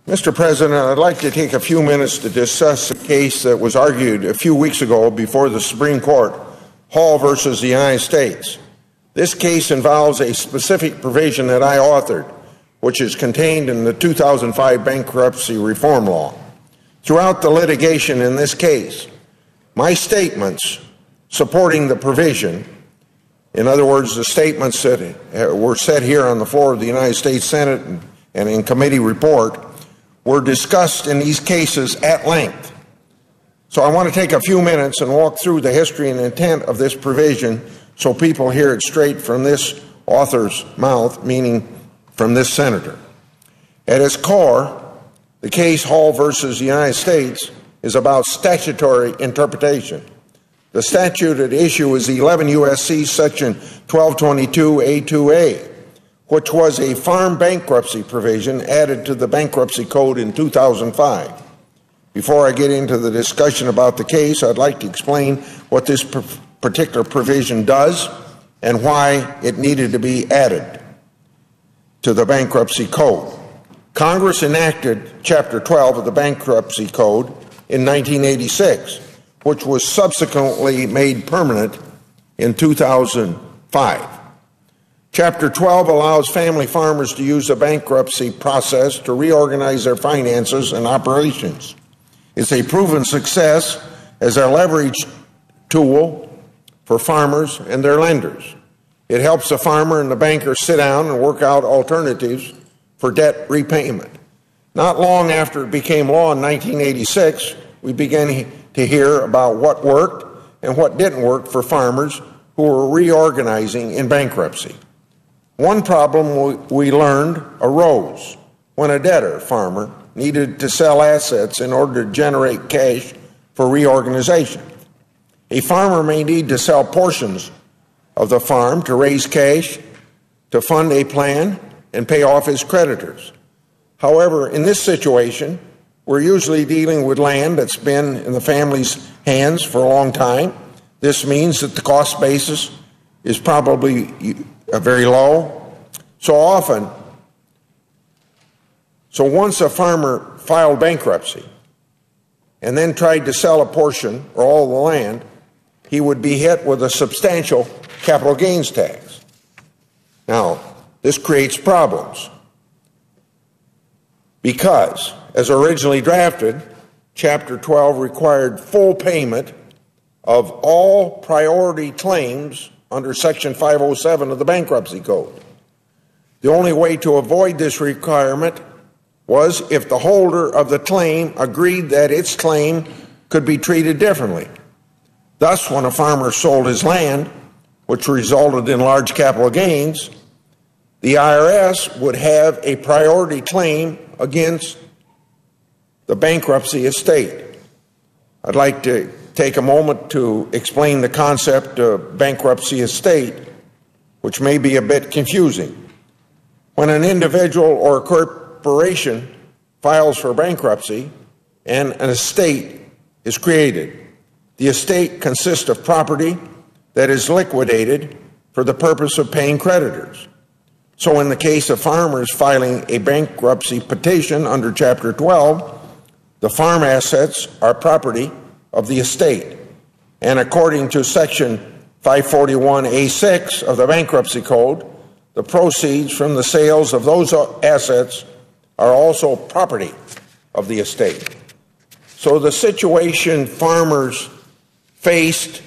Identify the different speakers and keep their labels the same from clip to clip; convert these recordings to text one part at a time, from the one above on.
Speaker 1: Mr. President, I'd like to take a few minutes to discuss a case that was argued a few weeks ago before the Supreme Court, Hall versus the United States. This case involves a specific provision that I authored, which is contained in the 2005 bankruptcy reform law. Throughout the litigation in this case, my statements supporting the provision, in other words, the statements that were said here on the floor of the United States Senate and in committee report, were discussed in these cases at length. So I want to take a few minutes and walk through the history and intent of this provision so people hear it straight from this author's mouth, meaning from this senator. At its core, the case Hall versus the United States is about statutory interpretation. The statute at issue is 11 U.S.C. section 1222A2A, which was a farm bankruptcy provision added to the bankruptcy code in 2005. Before I get into the discussion about the case, I'd like to explain what this particular provision does and why it needed to be added to the bankruptcy code. Congress enacted Chapter 12 of the Bankruptcy Code in 1986, which was subsequently made permanent in 2005. Chapter 12 allows family farmers to use the bankruptcy process to reorganize their finances and operations. It's a proven success as a leverage tool for farmers and their lenders. It helps the farmer and the banker sit down and work out alternatives for debt repayment. Not long after it became law in 1986, we began to hear about what worked and what didn't work for farmers who were reorganizing in bankruptcy. One problem we learned arose when a debtor farmer needed to sell assets in order to generate cash for reorganization. A farmer may need to sell portions of the farm to raise cash to fund a plan and pay off his creditors. However, in this situation, we're usually dealing with land that's been in the family's hands for a long time. This means that the cost basis is probably very low. So once a farmer filed bankruptcy and then tried to sell a portion or all the land, he would be hit with a substantial capital gains tax. Now, this creates problems because, as originally drafted, Chapter 12 required full payment of all priority claims under Section 507 of the Bankruptcy Code. The only way to avoid this requirement was if the holder of the claim agreed that its claim could be treated differently. Thus, when a farmer sold his land, which resulted in large capital gains, the IRS would have a priority claim against the bankruptcy estate. I'd like to take a moment to explain the concept of bankruptcy estate, which may be a bit confusing. When an individual or a corporation files for bankruptcy and an estate is created, the estate consists of property that is liquidated for the purpose of paying creditors. So in the case of farmers filing a bankruptcy petition under Chapter 12, the farm assets are property of the estate. And according to Section 541A6 of the Bankruptcy Code, the proceeds from the sales of those assets are also property of the estate. So the situation farmers faced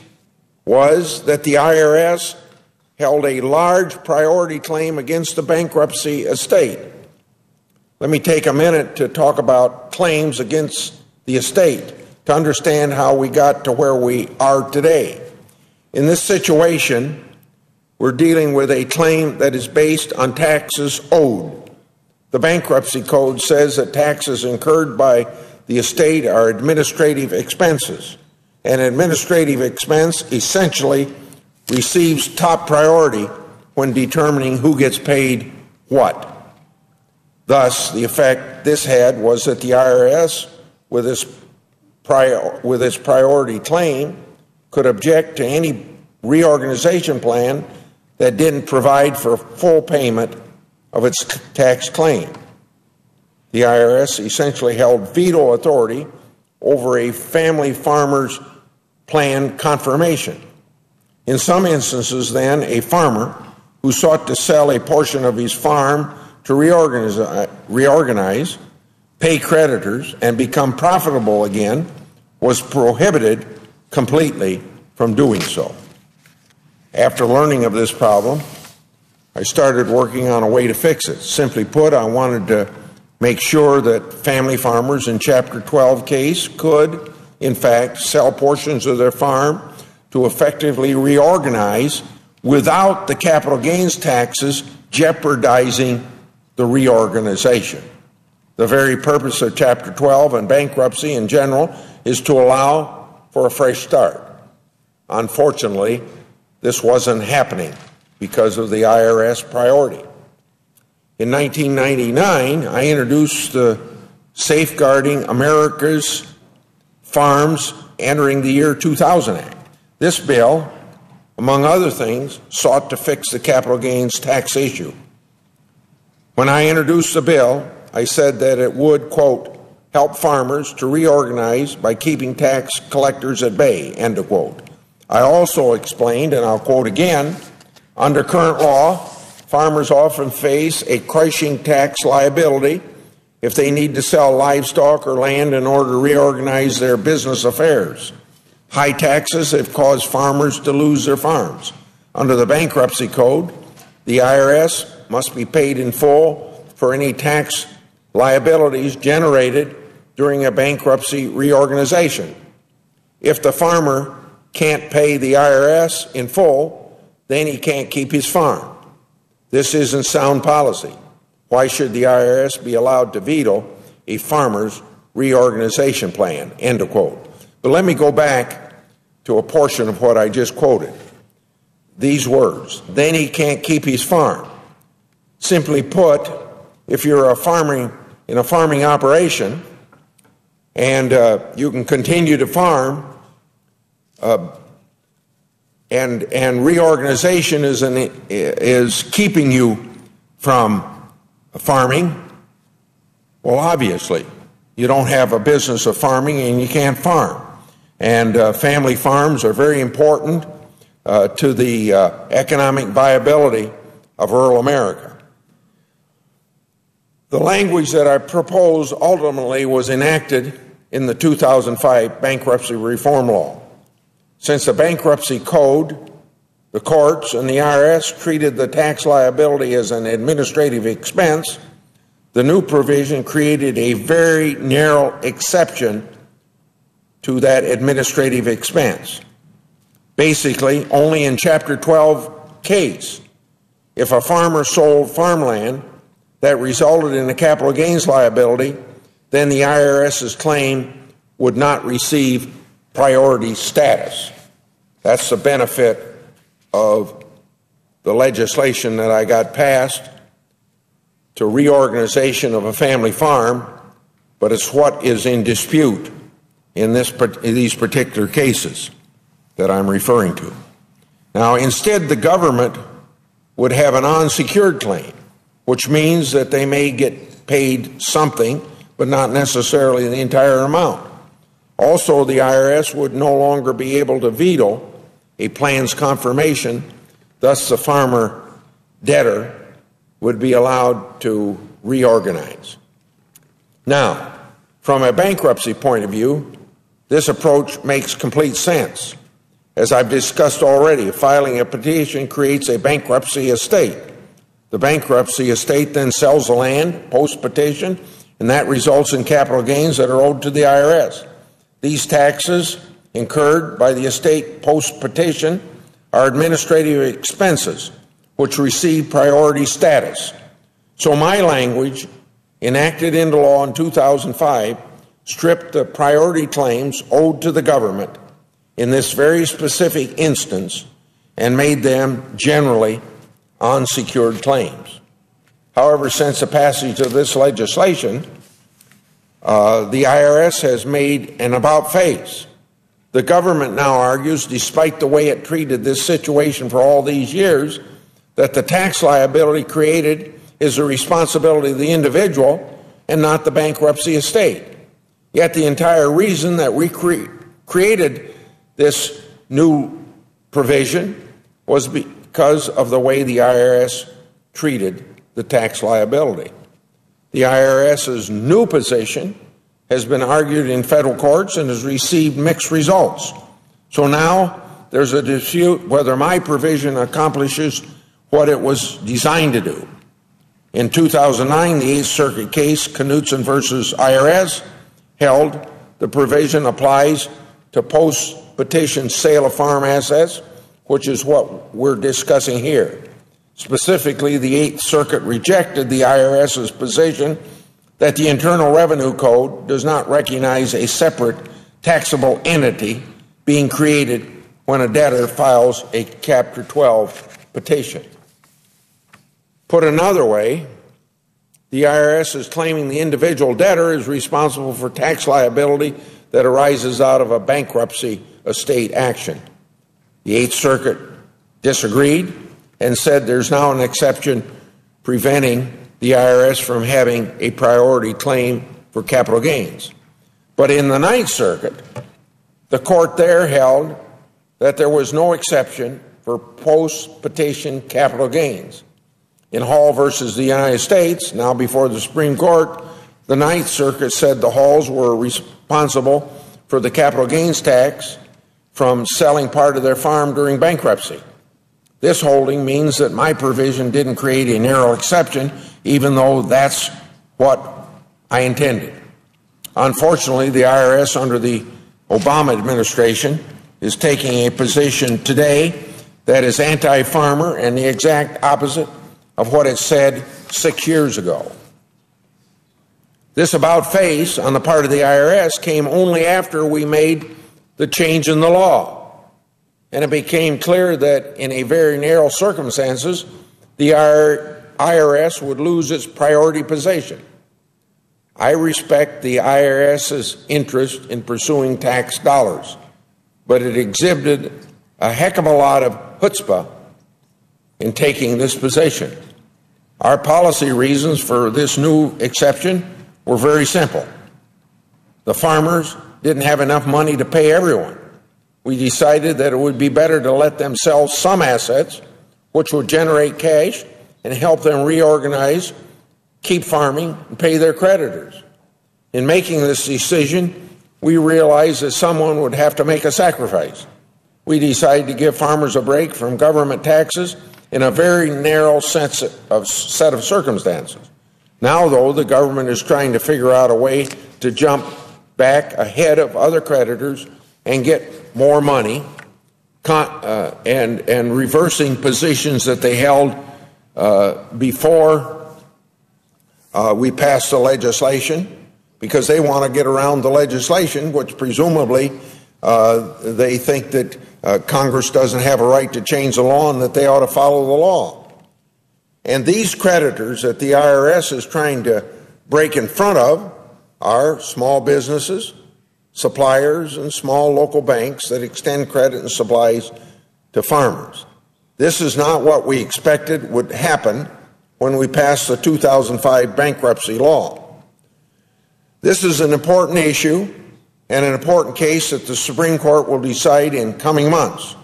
Speaker 1: was that the IRS held a large priority claim against the bankruptcy estate. Let me take a minute to talk about claims against the estate to understand how we got to where we are today. In this situation, we're dealing with a claim that is based on taxes owed. The Bankruptcy Code says that taxes incurred by the estate are administrative expenses. An administrative expense essentially receives top priority when determining who gets paid what. Thus, the effect this had was that the IRS, with its priority claim, could object to any reorganization plan that didn't provide for full payment of its tax claim. The IRS essentially held veto authority over a family farmer's plan confirmation. In some instances, then, a farmer who sought to sell a portion of his farm to reorganize, pay creditors, and become profitable again was prohibited completely from doing so. After learning of this problem, I started working on a way to fix it. Simply put, I wanted to make sure that family farmers in Chapter 12 case could, in fact, sell portions of their farm to effectively reorganize without the capital gains taxes jeopardizing the reorganization. The very purpose of Chapter 12 and bankruptcy in general is to allow for a fresh start. Unfortunately, this wasn't happening because of the IRS priority. In 1999, I introduced the Safeguarding America's Farms Entering the Year 2000 Act. This bill, among other things, sought to fix the capital gains tax issue. When I introduced the bill, I said that it would, quote, help farmers to reorganize by keeping tax collectors at bay, end of quote. I also explained, and I'll quote again, under current law, farmers often face a crushing tax liability if they need to sell livestock or land in order to reorganize their business affairs. High taxes have caused farmers to lose their farms. Under the bankruptcy code, the IRS must be paid in full for any tax liabilities generated during a bankruptcy reorganization. If the farmer can't pay the IRS in full, then he can't keep his farm. This isn't sound policy. Why should the IRS be allowed to veto a farmer's reorganization plan? End of quote. But let me go back to a portion of what I just quoted. These words, then he can't keep his farm. Simply put, if you're in a farming operation and you can continue to farm, and reorganization is keeping you from farming, well, obviously, you don't have a business of farming and you can't farm. And family farms are very important to the economic viability of rural America. The language that I proposed ultimately was enacted in the 2005 bankruptcy reform law. Since the bankruptcy code, the courts, and the IRS treated the tax liability as an administrative expense, the new provision created a very narrow exception to that administrative expense. Basically, only in Chapter 12 case, if a farmer sold farmland that resulted in a capital gains liability, then the IRS's claim would not receive priority status. That's the benefit of the legislation that I got passed to reorganization of a family farm, but it's what is in dispute in these particular cases that I'm referring to. Now, instead, the government would have an unsecured claim, which means that they may get paid something, but not necessarily the entire amount. Also, the IRS would no longer be able to veto a plan's confirmation, thus the farmer debtor would be allowed to reorganize. Now, from a bankruptcy point of view, this approach makes complete sense. As I've discussed already, filing a petition creates a bankruptcy estate. The bankruptcy estate then sells the land post-petition, and that results in capital gains that are owed to the IRS. These taxes incurred by the estate post-petition are administrative expenses, which receive priority status. So my language, enacted into law in 2005, stripped the priority claims owed to the government in this very specific instance and made them generally unsecured claims. However, since the passage of this legislation, the IRS has made an about-face. The government now argues, despite the way it treated this situation for all these years, that the tax liability created is the responsibility of the individual and not the bankruptcy estate. Yet the entire reason that we created this new provision was because of the way the IRS treated the tax liability. The IRS's new position has been argued in federal courts and has received mixed results. So now there's a dispute whether my provision accomplishes what it was designed to do. In 2009, the Eighth Circuit case, Knutson versus IRS, held the provision applies to post-petition sale of farm assets, which is what we're discussing here. Specifically, the Eighth Circuit rejected the IRS's position that the Internal Revenue Code does not recognize a separate taxable entity being created when a debtor files a Chapter 12 petition. Put another way, the IRS is claiming the individual debtor is responsible for tax liability that arises out of a bankruptcy estate action. The Eighth Circuit disagreed and said there's now an exception preventing the IRS from having a priority claim for capital gains. But in the Ninth Circuit, the court there held that there was no exception for post-petition capital gains. In Hall versus the United States, now before the Supreme Court, the Ninth Circuit said the Halls were responsible for the capital gains tax from selling part of their farm during bankruptcy. This holding means that my provision didn't create a narrow exception, even though that's what I intended. Unfortunately, the IRS under the Obama administration is taking a position today that is anti-farmer and the exact opposite of what it said 6 years ago. This about-face on the part of the IRS came only after we made the change in the law, and it became clear that in a very narrow circumstances, the IRS would lose its priority position. I respect the IRS's interest in pursuing tax dollars, but it exhibited a heck of a lot of chutzpah in taking this position. Our policy reasons for this new exception were very simple. The farmers didn't have enough money to pay everyone. We decided that it would be better to let them sell some assets, which would generate cash and help them reorganize, keep farming, and pay their creditors. In making this decision, we realized that someone would have to make a sacrifice. We decided to give farmers a break from government taxes in a very narrow set of circumstances. Now, though, the government is trying to figure out a way to jump back ahead of other creditors and get more money, and reversing positions that they held before we passed the legislation, because they want to get around the legislation, which presumably they think that Congress doesn't have a right to change the law and that they ought to follow the law. And these creditors that the IRS is trying to break in front of are small businesses, suppliers, and small local banks that extend credit and supplies to farmers. This is not what we expected would happen when we passed the 2005 bankruptcy law. This is an important issue and an important case that the Supreme Court will decide in coming months.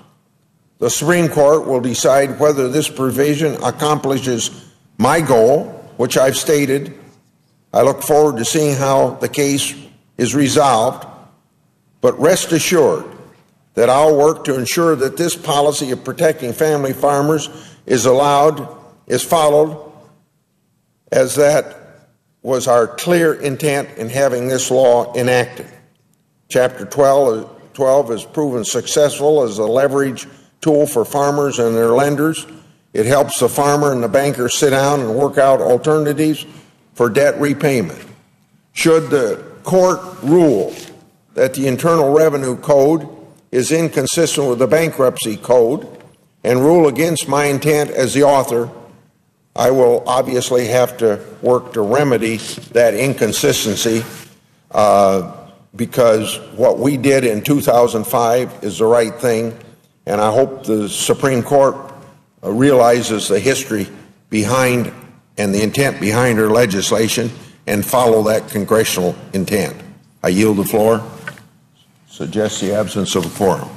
Speaker 1: The Supreme Court will decide whether this provision accomplishes my goal, which I've stated. I look forward to seeing how the case is resolved, but rest assured that I'll work to ensure that this policy of protecting family farmers is followed, as that was our clear intent in having this law enacted. Chapter 12 has proven successful as a leverage tool for farmers and their lenders. It helps the farmer and the banker sit down and work out alternatives for debt repayment. Should the court rule that the Internal Revenue Code is inconsistent with the Bankruptcy Code and rule against my intent as the author, I will obviously have to work to remedy that inconsistency, because what we did in 2005 is the right thing, and I hope the Supreme Court realizes the history behind and the intent behind our legislation and follow that congressional intent. I yield the floor. Suggest the absence of a quorum.